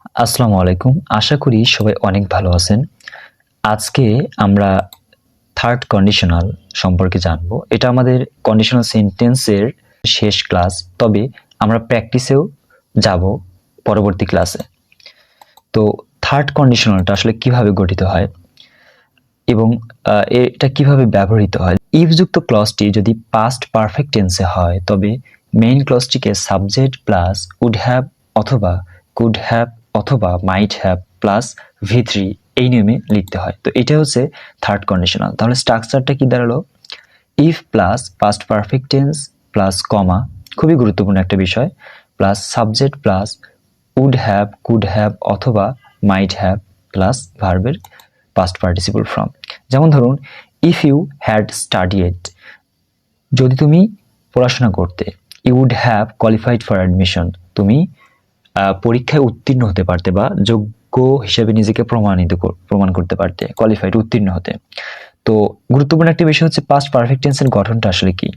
আসসালামু আলাইকুম। আশা করি সবাই অনেক ভালো আছেন। আজকে আমরা থার্ড কন্ডিশনাল সম্পর্কে জানবো। এটা আমাদের কন্ডিশনাল সেন্টেন্সের শেষ ক্লাস। তবে আমরা প্র্যাকটিসেও যাব পরবর্তী ক্লাসে। তো থার্ড কন্ডিশনালটা আসলে কিভাবে গঠিত হয় এবং এটা কিভাবে ব্যবহৃত হয়। ইফ যুক্ত ক্লজটি যদি পাস্ট পারফেক্ট টেন্সে হয় তবে মেইন ক্লজটিকে সাবজেক্ট প্লাস উড হ্যাভ অথবা কুড হ্যাভ অথবা মাইট হ্যাভ প্লাস V3 এই নিয়মে লিখতে হয়। তো এটা হচ্ছে থার্ড কন্ডিশনাল। তাহলে স্ট্রাকচারটা কি দাঁড়ালো? If plus past perfect tense plus comma, খুবই গুরুত্বপূর্ণ একটা বিষয়, plus subject plus would have could have অথবা মাইট হ্যাভ প্লাস ভার্বের পাস্ট পার্টিসিপল ফর্ম। যেমন ধরুন, ইফ ইউ হ্যাড স্টাডিড, যদি তুমি পড়াশোনা করতে, you would have qualified for admission, তুমি পরীক্ষায় উত্তীর্ণ হতে পারতে বা যোগ্য হিসেবে নিজেকে প্রমাণ করতে পারতে, কোয়ালিফাইড উত্তীর্ণ হতে। তো গুরুত্বপূর্ণ একটা বিষয় হচ্ছে পাস্ট পারফেক্ট টেন্সের গঠনটা আসলে কি।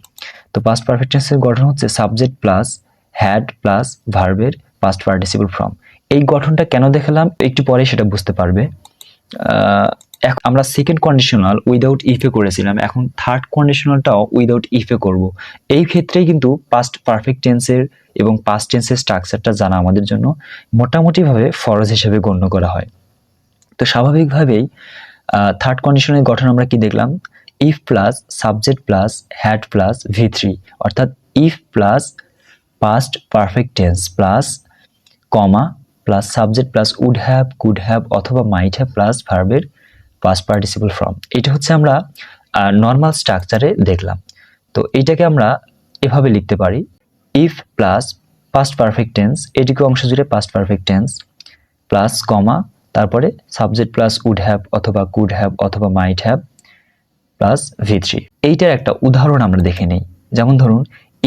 তো পাস্ট পারফেক্ট টেন্সের গঠন হচ্ছে সাবজেক্ট প্লাস হ্যাড প্লাস ভার্বের পাস্ট পার্টিসিপল ফর্ম। এই গঠনটা কেন দেখালাম একটু পরে সেটা বুঝতে পারবে। আমরা সেকেন্ড কন্ডিশনাল উইদাউট ইফে করেছিলাম, এখন থার্ড কন্ডিশনালটাও উইদাউট ইফে করব। এই ক্ষেত্রেই কিন্তু পাস্ট পারফেক্ট টেন্সের এবং পাস্ট টেন্সের স্ট্রাকচারটা জানা আমাদের জন্য মোটামুটিভাবে ফরজ হিসেবে গণ্য করা হয়। তো স্বাভাবিকভাবেই থার্ড কন্ডিশনের গঠন আমরা কি দেখলাম? If plus subject plus had plus V3, অর্থাৎ if plus past perfect tense plus comma plus subject plus would have could have অথবা মাইট হ্যাভ প্লাস ভার্বের পাস্ট পার্টিসিপল ফর্ম। এটা হচ্ছে আমরা নর্মাল স্ট্রাকচারে দেখলাম। তো এইটাকে আমরা এভাবে লিখতে পারি, if plus past perfect tense, এটুকু অংশ জুড়ে পাস্ট পারফেক্ট টেন্স প্লাস কমা, তারপরে সাবজেক্ট প্লাস উড হ্যাভ অথবা কুড হ্যাভ অথবা মাইট হ্যাভ প্লাস V3। এইটার একটা উদাহরণ আমরা দেখে নেই। যেমন ধরুন,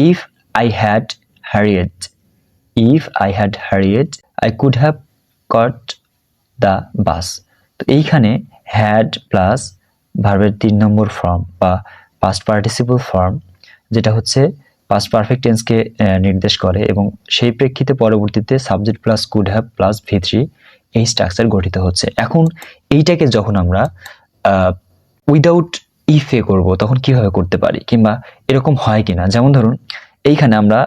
if I had hurried, if I had hurried I could have caught the bus. তো এইখানে হ্যাড প্লাস ভার্বের 3 নম্বর ফর্ম বা পাস্ট পার্টিসিপল ফর্ম, যেটা হচ্ছে পাস্ট পারফেক্ট টেন্সকে নির্দেশ করে এবং সেই প্রেক্ষিতে পরবর্তীতে subject plus could have plus V3 এই স্ট্রাকচার গঠিত হচ্ছে। এখন এইটাকে যখন আমরা উইদাউট ইফে করব তখন কিভাবে করতে পারি, কিংবা এরকম হয় কিনা। যেমন ধরুন, এইখানে আমরা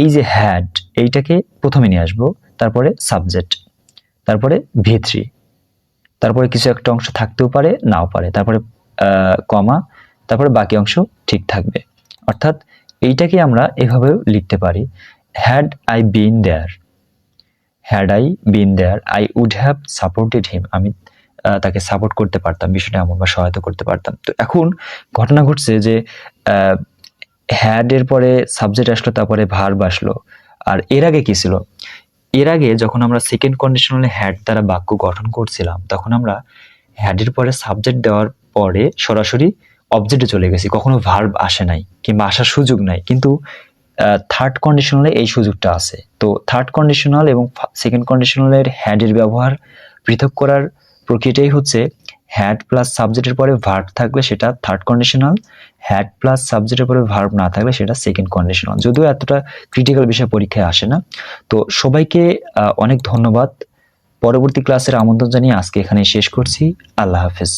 এই যে হ্যাড, এইটাকে প্রথমে নিয়ে আসবো, তারপরে সাবজেক্ট, তারপরে V3, তারপরে কিছু একটা অংশ থাকতেও পারে নাও পারে, তারপরে কমা, তারপরে বাকি অংশ ঠিক থাকবে। অর্থাৎ এইটাকে আমরা এভাবেও লিখতে পারি, had I been there, had I been there I would have supported him, আমি তাকে সাপোর্ট করতে পারতাম, বিষয়টা এমন বা সহায়তা করতে পারতাম। তো এখন ঘটনা ঘটছে যে হ্যাড এর পরে সাবজেক্ট আসলো, তারপরে ভার্ব আসলো, আর এর আগে কি ছিল? এর আগে যখন আমরা সেকেন্ড কন্ডিশনালে হ্যাড দ্বারা বাক্য গঠন করছিলাম তখন আমরা হ্যাডের পরে সাবজেক্ট দেওয়ার পরে সরাসরি অবজেক্টে চলে গেছি, কখনো ভার্ব আসে নাই কিংবা আসার সুযোগ নাই। কিন্তু থার্ড কন্ডিশনালে এই সুযোগটা আছে। তো থার্ড কন্ডিশনাল এবং সেকেন্ড কন্ডিশনালের হ্যাডের ব্যবহার পৃথক করার প্রক্রিয়াটাই হচ্ছে হ্যাড প্লাস সাবজেক্টের পরে ভার্ব থাকলে সেটা থার্ড কন্ডিশনাল, হ্যাড প্লাস সাবজেক্টের পরে ভার্ব না থাকলে সেটা সেকেন্ড কন্ডিশনাল। যদিও এতটা ক্রিটিক্যাল বিষয় পরীক্ষায় আসে না। তো সবাইকে অনেক ধন্যবাদ। পরবর্তী ক্লাসের আমন্ত্রণ জানিয়ে আজকে এখানে শেষ করছি। আল্লাহ হাফেজ।